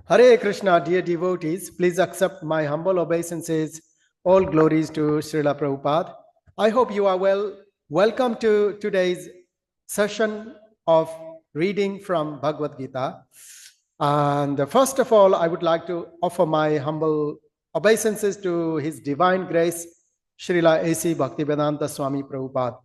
Hare Krishna, dear devotees, please accept my humble obeisances. All glories to Srila Prabhupada. I hope you are well. Welcome to today's session of reading from Bhagavad Gita. And first of all, I would like to offer my humble obeisances to His Divine Grace, Srila A.C. Bhaktivedanta Swami Prabhupada.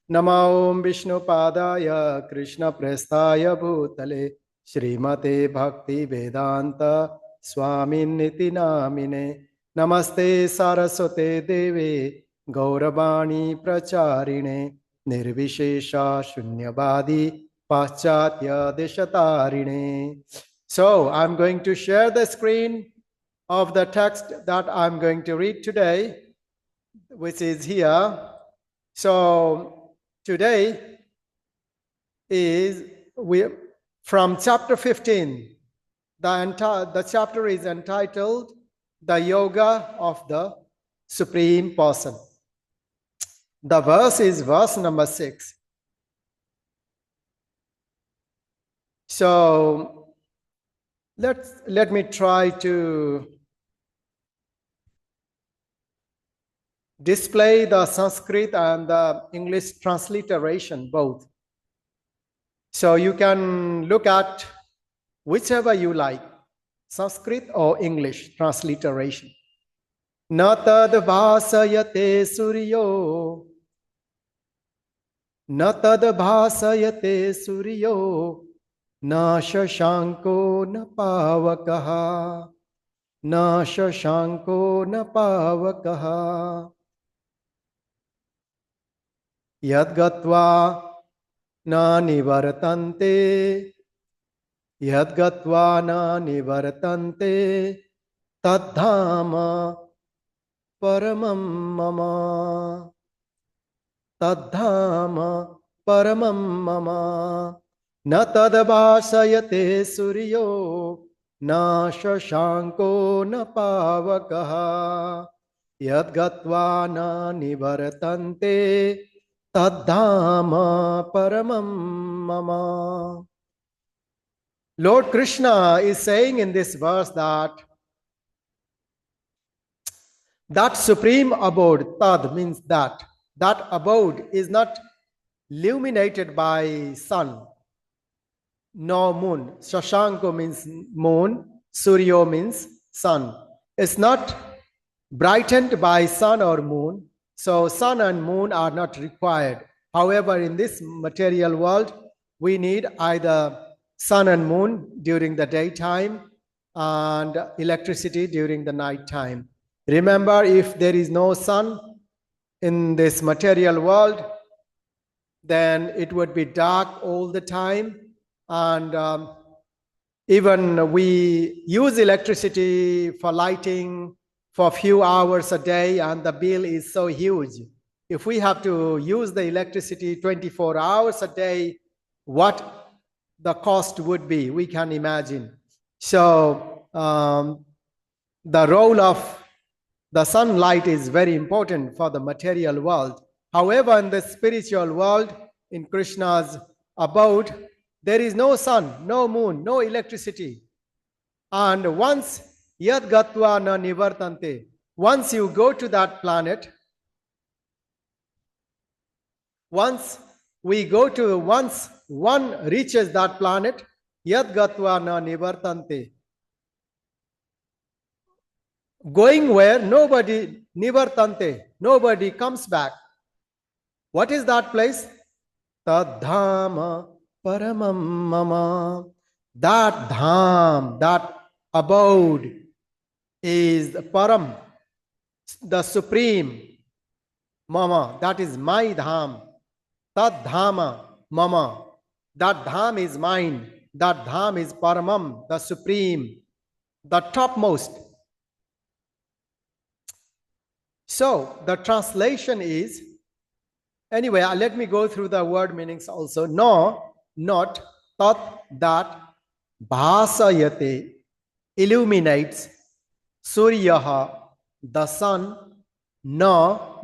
Namo Om Vishnu Padaya Krishna Prestaya Bhutale Srimate Bhakti Vedanta Swami Niti Namine Namaste Saraswate Deve Gauravani Pracharine Nirvishesha Shunyavadi Paschatya Deshatarine. So I'm going to share the screen of the text that I'm going to read today, which is here. So today is from chapter 15. The chapter is entitled The Yoga of the Supreme Person. The verse is verse number 6. So let me try to display the Sanskrit and the English transliteration both. So you can look at whichever you like, Sanskrit or English transliteration. Na tad bhāsayate sūryo, na tad bhāsayate sūryo, na śaśāṅko na pāvakaḥ, na śaśāṅko na pāvakaḥ. Yad gatvā na nivartante, yad gatvā na nivartante, tad dhāma paramaṁ, tad dhāma paramaṁ. Na tad bhāsayate sūryo, na śaśāṅko na pāvakaḥ, yad gatvā na nivartante, tad dhāma paramaṁ. Lord Krishna is saying in this verse that supreme abode, tad means that abode is not illuminated by sun nor moon. Śaśāṅko means moon, sūryo means sun. It's not brightened by sun or moon. So sun and moon are not required. However, in this material world, we need either sun and moon during the daytime and electricity during the night time. Remember, if there is no sun in this material world, then it would be dark all the time. And even we use electricity for lighting for a few hours a day, and the bill is so huge. If we have to use the electricity 24 hours a day, what the cost would be, we can imagine. So the role of the sunlight is very important for the material world. However, in the spiritual world, in Krishna's abode, there is no sun, no moon, no electricity. And once yad gatvā na nivartante, once you go to that planet, once one reaches that planet, yad gatvā na nivartante. Going where? Nobody, nivartante, nobody comes back. What is that place? Tad dhāma paramaṁ. That dham, that abode is the param, the supreme. Mama, that is my dham. Tad dhāma mama. That dham is mine. That dham is paramam, the supreme, the topmost. So the translation is, anyway, let me go through the word meanings also. No, not, tat, that, bhāsayate, illuminates, sūryaha, the sun, no,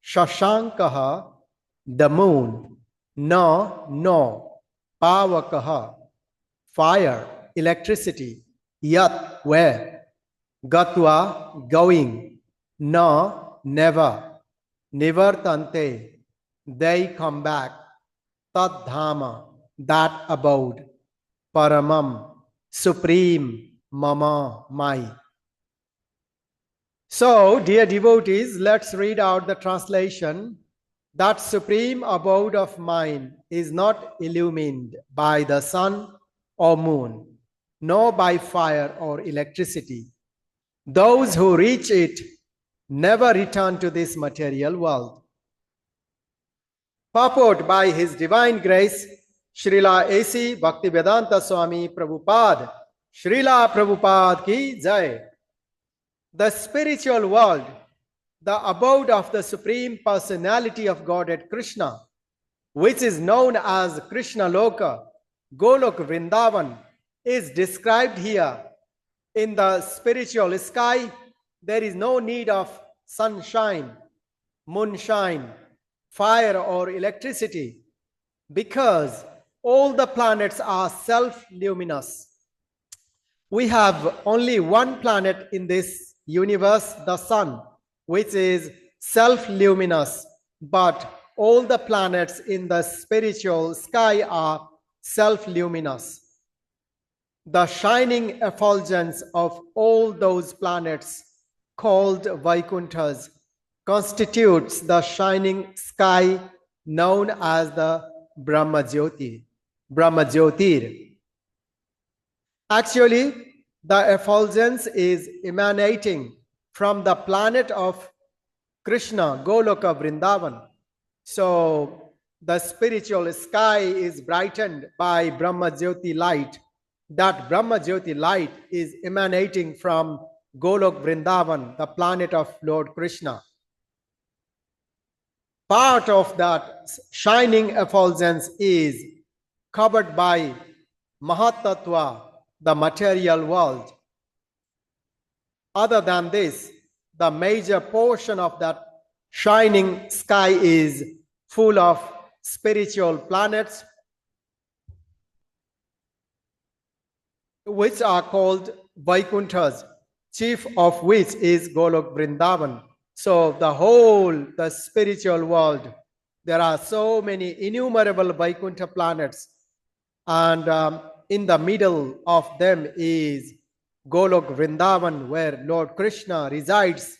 śaśāṅkaha, the moon, no, pāvakaḥ, fire, electricity, Yat, where? Gatvā, going. Na, never. Nivartante, they come back. Tad dhāma, that abode. Paramaṁ, supreme, mama, my. So, dear devotees, let's read out the translation. That supreme abode of mine is not illumined by the sun or moon, nor by fire or electricity. Those who reach it never return to this material world. Purport by His Divine Grace, Srila A.C. Bhaktivedanta Swami Prabhupada. Srila Prabhupada ki jai. The spiritual world, the abode of the Supreme Personality of Godhead Krishna, which is known as Krishna Loka, Golok Vrindavan, is described here. In the spiritual sky, there is no need of sunshine, moonshine, fire or electricity, because all the planets are self-luminous. We have only one planet in this universe, the sun, which is self-luminous, but all the planets in the spiritual sky are self-luminous. The shining effulgence of all those planets, called Vaikunthas, constitutes the shining sky known as the Brahmajyotir. Actually, the effulgence is emanating from the planet of Krishna, Goloka Vrindavan. So, the spiritual sky is brightened by Brahmajyoti light. That Brahmajyoti light is emanating from Golok Vrindavan, the planet of Lord Krishna. Part of that shining effulgence is covered by Mahatattva, the material world. Other than this, the major portion of that shining sky is full of spiritual planets, which are called Vaikunthas, chief of which is Golok Vrindavan. So the spiritual world, there are so many innumerable Vaikuntha planets, and in the middle of them is Golok Vrindavan, where Lord Krishna resides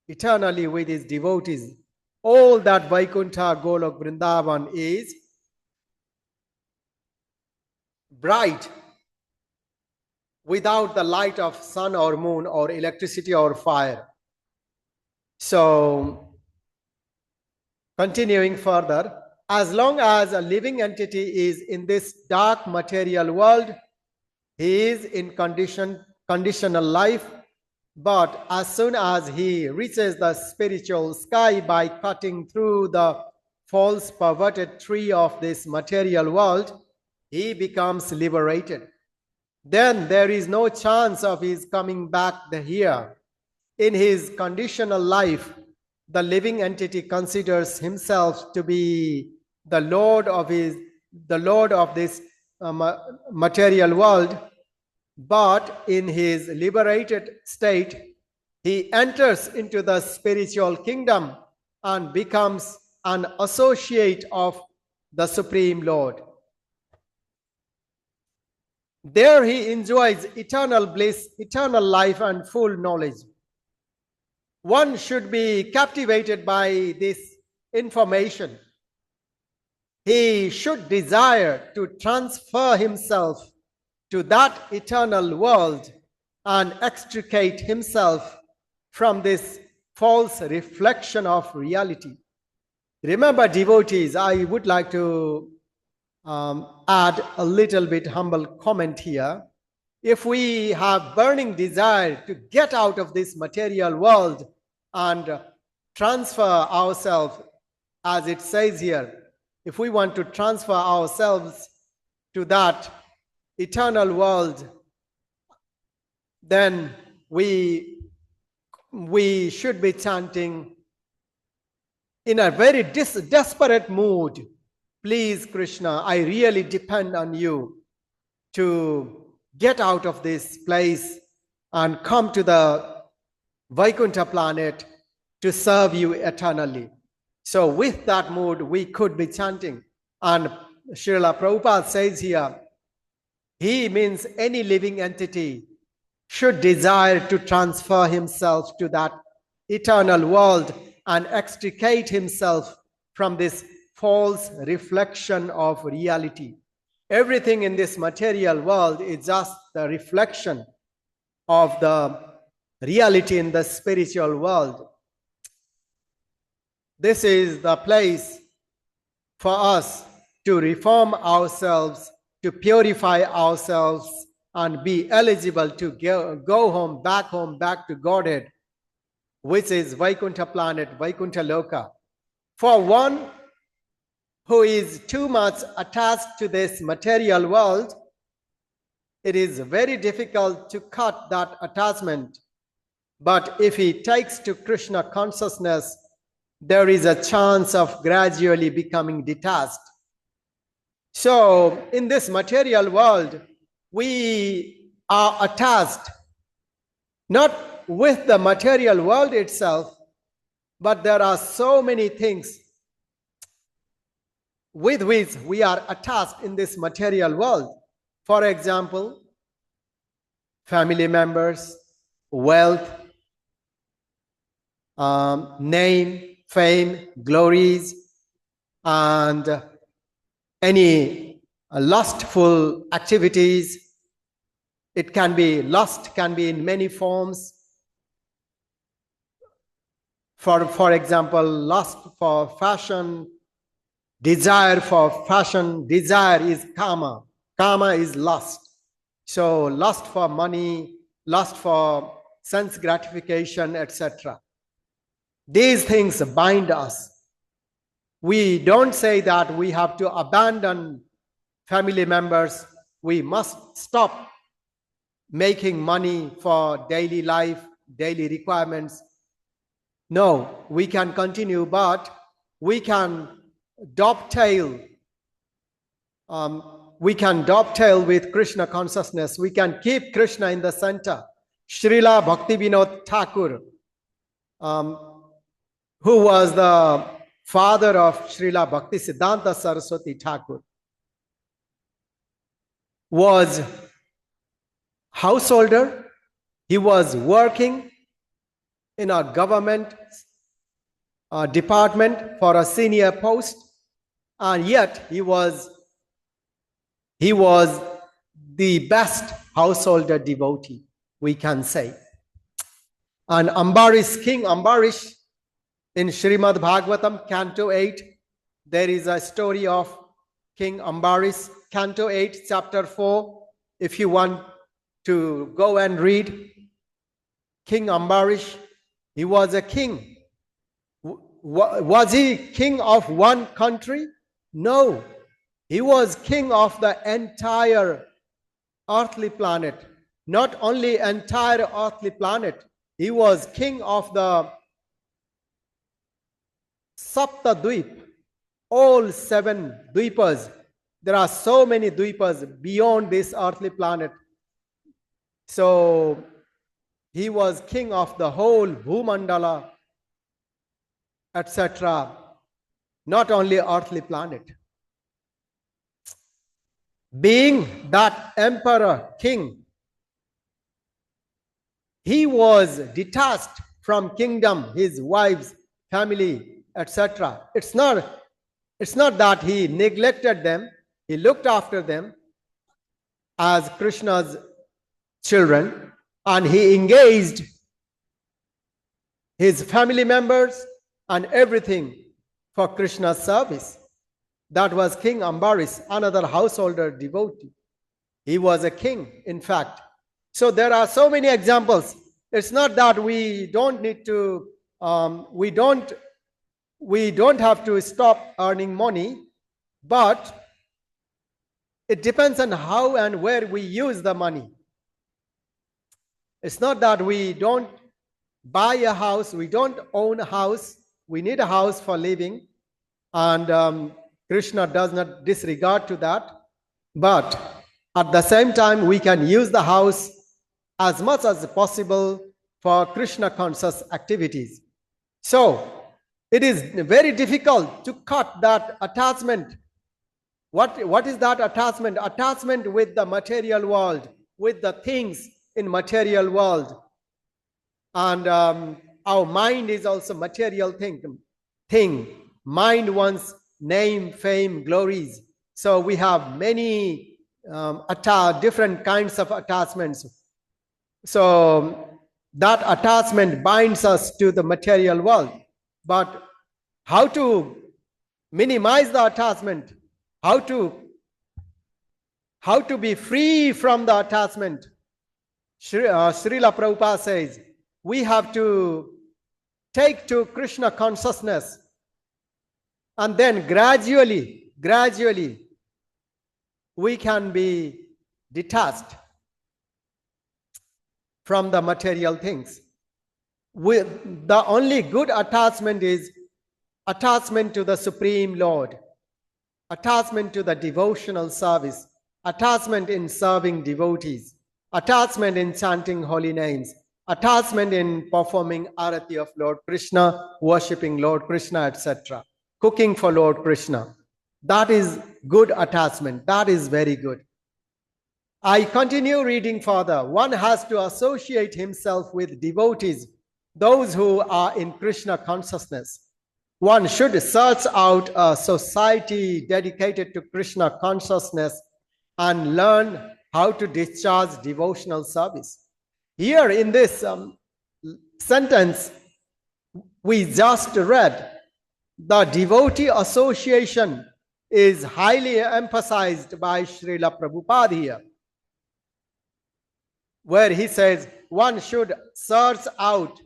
eternally with his devotees. All that Vaikuntha Golok Vrindavan is bright without the light of sun or moon or electricity or fire. So, continuing further, as long as a living entity is in this dark material world, he is in conditional life, but as soon as he reaches the spiritual sky by cutting through the false perverted tree of this material world, he becomes liberated. Then there is no chance of his coming back here. In his conditional life, the living entity considers himself to be the lord of this material world, but in his liberated state, he enters into the spiritual kingdom and becomes an associate of the Supreme Lord. There he enjoys eternal bliss, eternal life, and full knowledge. One should be captivated by this information. He should desire to transfer himself to that eternal world and extricate himself from this false reflection of reality. Remember, devotees, I would like to add a little bit humble comment here. If we have burning desire to get out of this material world and transfer ourselves, as it says here, if we want to transfer ourselves to that eternal world, then we should be chanting in a very desperate mood, please Krishna, I really depend on you to get out of this place and come to the Vaikuntha planet to serve you eternally. So with that mood, we could be chanting. And Srila Prabhupada says here, he means any living entity should desire to transfer himself to that eternal world and extricate himself from this false reflection of reality. Everything in this material world is just the reflection of the reality in the spiritual world. This is the place for us to reform ourselves, to purify ourselves, and be eligible to go home, back to Godhead, which is Vaikuntha planet, Vaikuntha Loka. For one who is too much attached to this material world, it is very difficult to cut that attachment. But if he takes to Krishna consciousness, there is a chance of gradually becoming detached. So in this material world, we are attached not with the material world itself, but there are so many things with which we are attached in this material world. For example, family members, wealth, name, fame, glories, and any lustful activities. It can be lust, can be in many forms. For example, lust for fashion, desire for fashion, desire is kama. Kama is lust. So lust for money, lust for sense gratification, etc. These things bind us. We don't say that we have to abandon family members. We must stop making money for daily life, daily requirements. No, we can continue, but we can dovetail. We can dovetail with Krishna consciousness. We can keep Krishna in the center. Srila Bhaktivinoda Thakur, who was the father of Srila Bhaktisiddhanta Saraswati Thakur, was householder. He was working in a government department for a senior post, and yet he was the best householder devotee, we can say. And Ambarish, King Ambarish, in Srimad Bhagavatam, Canto 8, there is a story of King Ambarish, Canto 8, Chapter 4. If you want to go and read, King Ambarish, he was a king. Was he king of one country? No. He was king of the entire earthly planet. Not only entire earthly planet, he was king of the Sapta Dweep, all 7 Dweepas. There are so many Dweepas beyond this earthly planet. So he was king of the whole Bhumandala, etc. Not only earthly planet. Being that emperor, king, he was detached from kingdom, his wives, family, etc. It's not that he neglected them. He looked after them as Krishna's children, and he engaged his family members and everything for Krishna's service. That was King Ambarish, another householder devotee. He was a king, in fact. So there are so many examples. It's not that we don't need to, we don't have to stop earning money, but it depends on how and where we use the money. It's not that we don't buy a house, we don't own a house, we need a house for living, and Krishna does not disregard to that. But At the same time, we can use the house as much as possible for Krishna conscious activities. So, it is very difficult to cut that attachment. What is that attachment? Attachment with the material world, with the things in material world. And our mind is also material thing. Mind wants name, fame, glories. So we have many different kinds of attachments. So that attachment binds us to the material world. But how to minimize the attachment? How to be free from the attachment? Srila Prabhupada says, we have to take to Krishna consciousness, and then gradually, we can be detached from the material things. The only good attachment is attachment to the Supreme Lord, attachment to the devotional service, attachment in serving devotees, attachment in chanting holy names, attachment in performing arati of Lord Krishna, worshipping Lord Krishna, etc., cooking for Lord Krishna. That is good attachment. That is very good. I continue reading further. One has to associate himself with devotees, those who are in Krishna consciousness. One should search out a society dedicated to Krishna consciousness and learn how to discharge devotional service. Here in this sentence we just read, the devotee association is highly emphasized by Srila Prabhupada here, where he says one should search out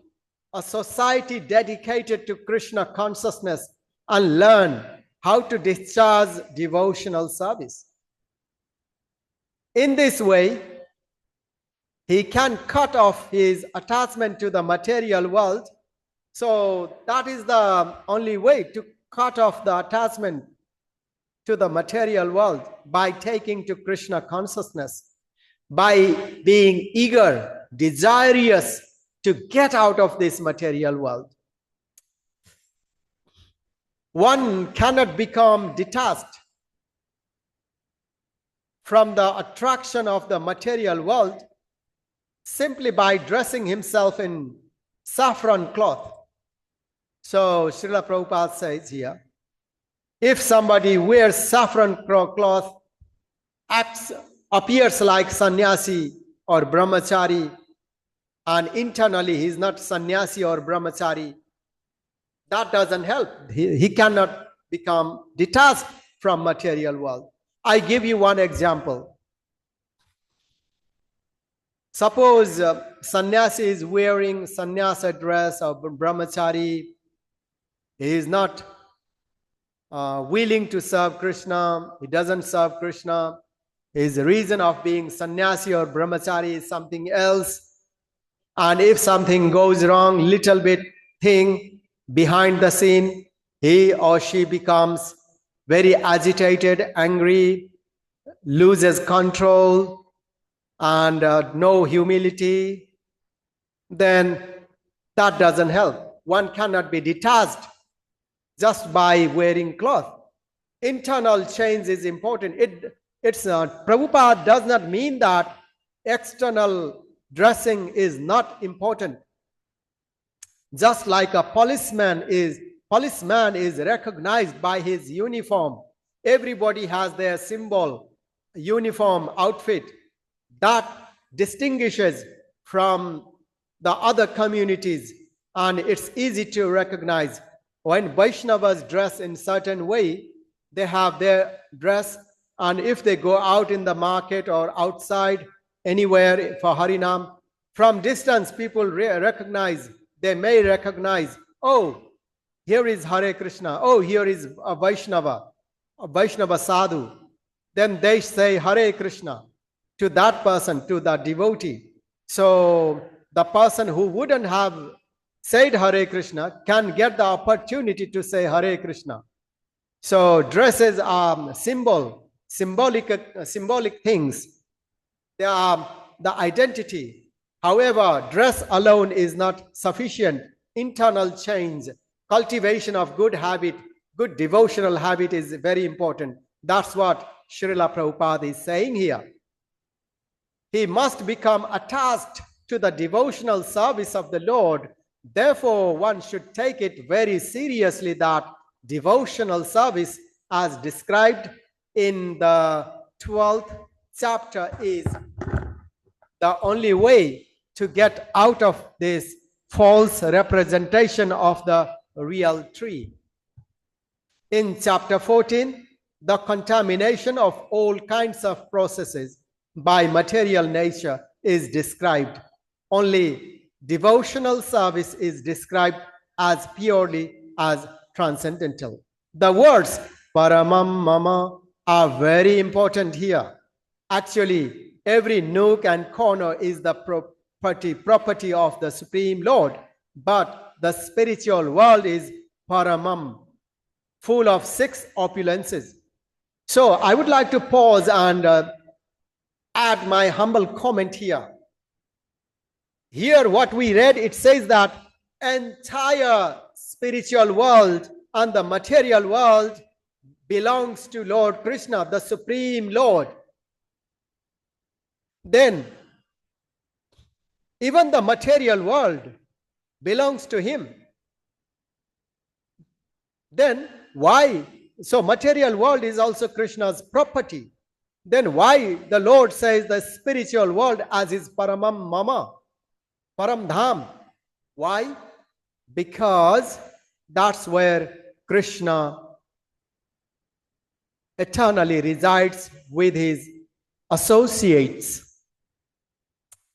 a society dedicated to Krishna consciousness and learn how to discharge devotional service. In this way, he can cut off his attachment to the material world. So that is the only way to cut off the attachment to the material world, by taking to Krishna consciousness, by being eager, desirous to get out of this material world. One cannot become detached from the attraction of the material world simply by dressing himself in saffron cloth. So Srila Prabhupada says here, if somebody wears saffron cloth, appears like sannyasi or brahmachari, and internally he is not sannyasi or brahmachari, that doesn't help. He cannot become detached from material world. I give you one example. Suppose sannyasi is wearing sannyasa dress, or brahmachari, he is not willing to serve Krishna, he doesn't serve Krishna, his reason of being sannyasi or brahmachari is something else. And if something goes wrong, little bit thing behind the scene, he or she becomes very agitated, angry, loses control, and no humility, then that doesn't help. One cannot be detached just by wearing cloth. Internal change is important. Prabhupada does not mean that external dressing is not important. Just like a policeman is recognized by his uniform. Everybody has their symbol, uniform, outfit that distinguishes from the other communities, and it's easy to recognize. When Vaishnavas dress in certain way, they have their dress, and if they go out in the market or outside anywhere for Harinam, from distance people they may recognize, oh, here is Hare Krishna, oh, here is a Vaishnava sadhu. Then they say Hare Krishna to that person, to the devotee. So the person who wouldn't have said Hare Krishna can get the opportunity to say Hare Krishna. So dresses are symbolic things. the identity. However, dress alone is not sufficient. Internal change, cultivation of good habit, good devotional habit is very important. That's what Srila Prabhupada is saying here. He must become attached to the devotional service of the Lord. Therefore, one should take it very seriously that devotional service, as described in the 12th chapter, is the only way to get out of this false representation of the real tree. In chapter 14, the contamination of all kinds of processes by material nature is described. Only devotional service is described as purely as transcendental. The words paramaṁ are very important here. Actually, every nook and corner is the property of the Supreme Lord, but the spiritual world is paramaṁ, full of 6 opulences. So I would like to pause and add my humble comment here. Here what we read, it says that entire spiritual world and the material world belongs to Lord Krishna, the Supreme Lord. Then even the material world belongs to him. Then why? So material world is also Krishna's property. Then why the Lord says the spiritual world as his paramaṁ, paramdham? Why? Because that's where Krishna eternally resides with his associates.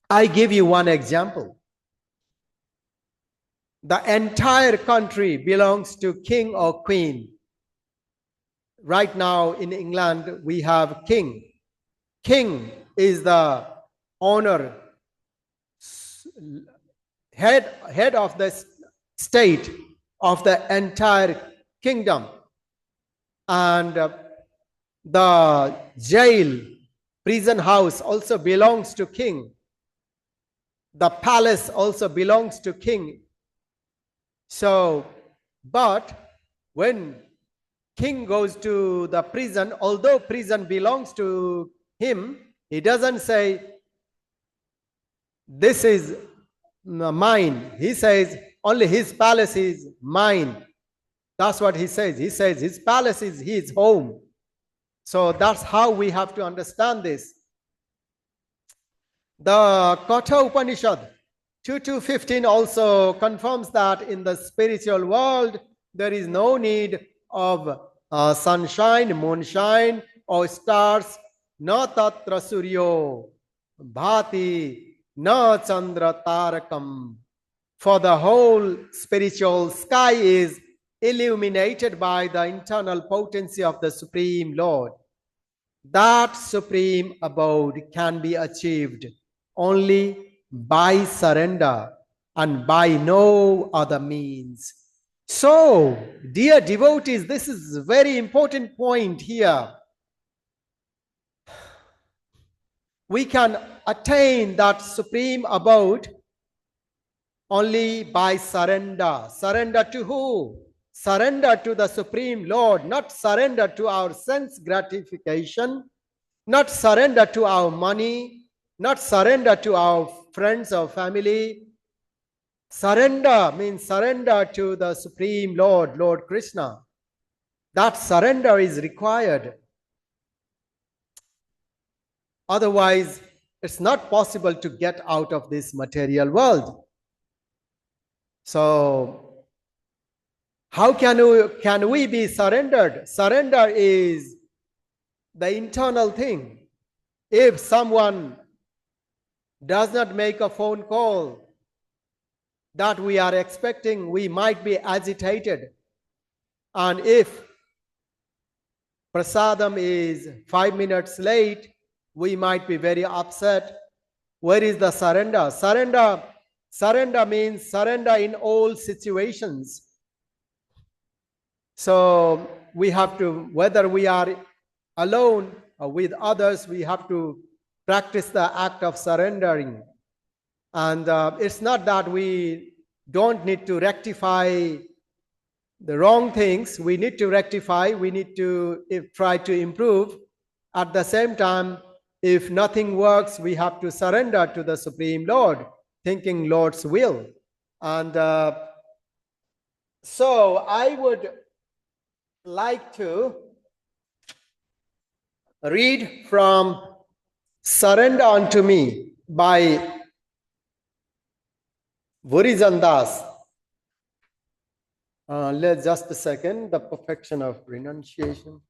I give you one example. The entire country belongs to king or queen. Right now in England, we have king. King is the owner, head of the state of the entire kingdom. And the jail, prison house also belongs to king. The palace also belongs to king. So, but when king goes to the prison, although prison belongs to him, he doesn't say, this is mine. He says, only his palace is mine. That's what he says. He says his palace is his home. So that's how we have to understand this. The Katha Upanishad 2.2.15 also confirms that in the spiritual world, there is no need of sunshine, moonshine, or stars. Na tatra sūryo bhāti na chandra tarakam. For the whole spiritual sky is illuminated by the internal potency of the Supreme Lord. That supreme abode can be achieved only by surrender and by no other means. So, dear devotees, this is a very important point here. We can attain that supreme abode only by surrender. Surrender to who? Surrender to the Supreme Lord, not surrender to our sense gratification, not surrender to our money, not surrender to our friends or family. Surrender means surrender to the Supreme Lord, Lord Krishna. That surrender is required. Otherwise, it's not possible to get out of this material world. So, how can we be surrendered? Surrender is the internal thing. If someone does not make a phone call that we are expecting, we might be agitated. And if prasadam is 5 minutes late, we might be very upset. Where is the surrender? Surrender means surrender in all situations. So we have to, whether we are alone or with others, we have to practice the act of surrendering. And it's not that we don't need to rectify the wrong things. We need to rectify, we need to try to improve. At the same time, if nothing works, we have to surrender to the Supreme Lord, thinking Lord's will. And so I would like to read from Surrender Unto Me by Vurijandas. Let's just a second, the perfection of renunciation.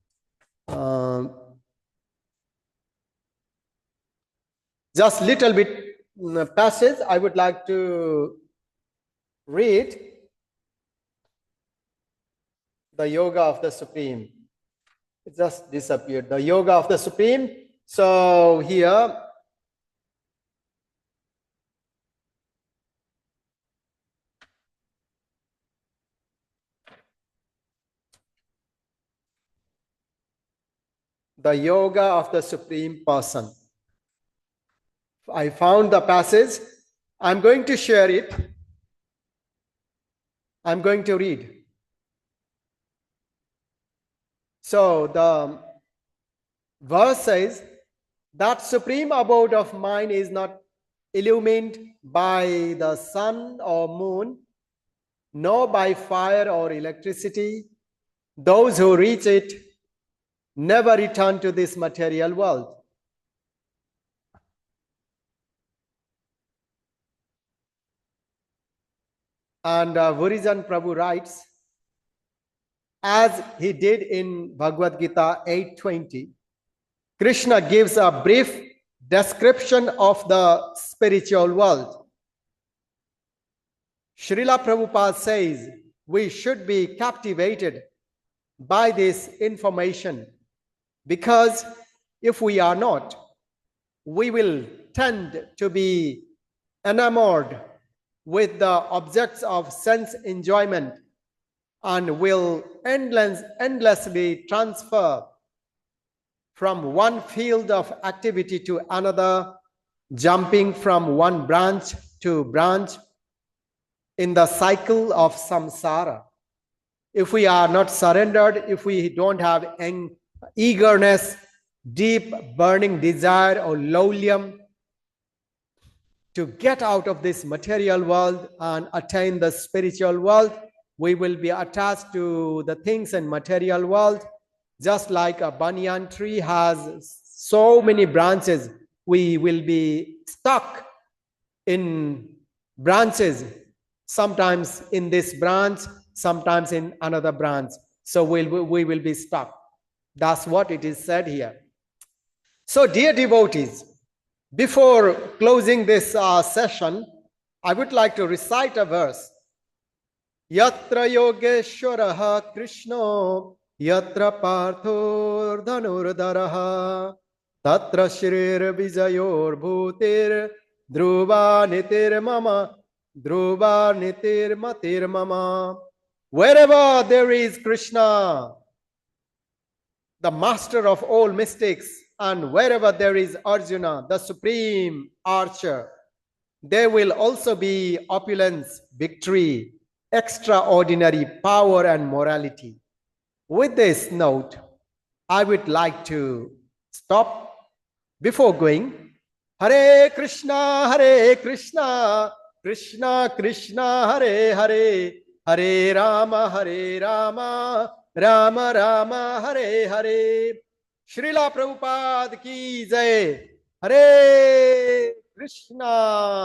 Just little bit passage I would like to read. The Yoga of the Supreme. It just disappeared. The Yoga of the Supreme. So here, the Yoga of the Supreme Person. I found the passage. I'm going to share it. I'm going to read. So the verse says, that supreme abode of mine is not illumined by the sun or moon, nor by fire or electricity. Those who reach it never return to this material world. And Vurijan Prabhu writes, as he did in Bhagavad Gita 8:20, Krishna gives a brief description of the spiritual world. Srila Prabhupada says we should be captivated by this information, because if we are not, we will tend to be enamored with the objects of sense enjoyment and will endlessly transfer from one field of activity to another, jumping from one branch to branch in the cycle of samsara. If we are not surrendered, if we don't have eagerness, deep burning desire or lowlium to get out of this material world and attain the spiritual world, we will be attached to the things in material world. Just like a banyan tree has so many branches, we will be stuck in branches, sometimes in this branch, sometimes in another branch. So we will be stuck. That's what it is said here. So dear devotees, before closing this session, I would like to recite a verse. Yatra yogeshwaraha Krishno Yatra parthor dhanurdaraha Tatra shrir vijayor bhutir Dhruva nitir mama Dhruva nitir matir mama. Wherever there is Krishna, the master of all mystics, and wherever there is Arjuna, the supreme archer, there will also be opulence, victory, extraordinary power and morality. With this note, I would like to stop. Before going, Hare Krishna, Krishna Krishna, Hare Hare, Hare Rama, Rama Rama, Hare Hare. Srila Prabhupada ki jai. Hare Krishna.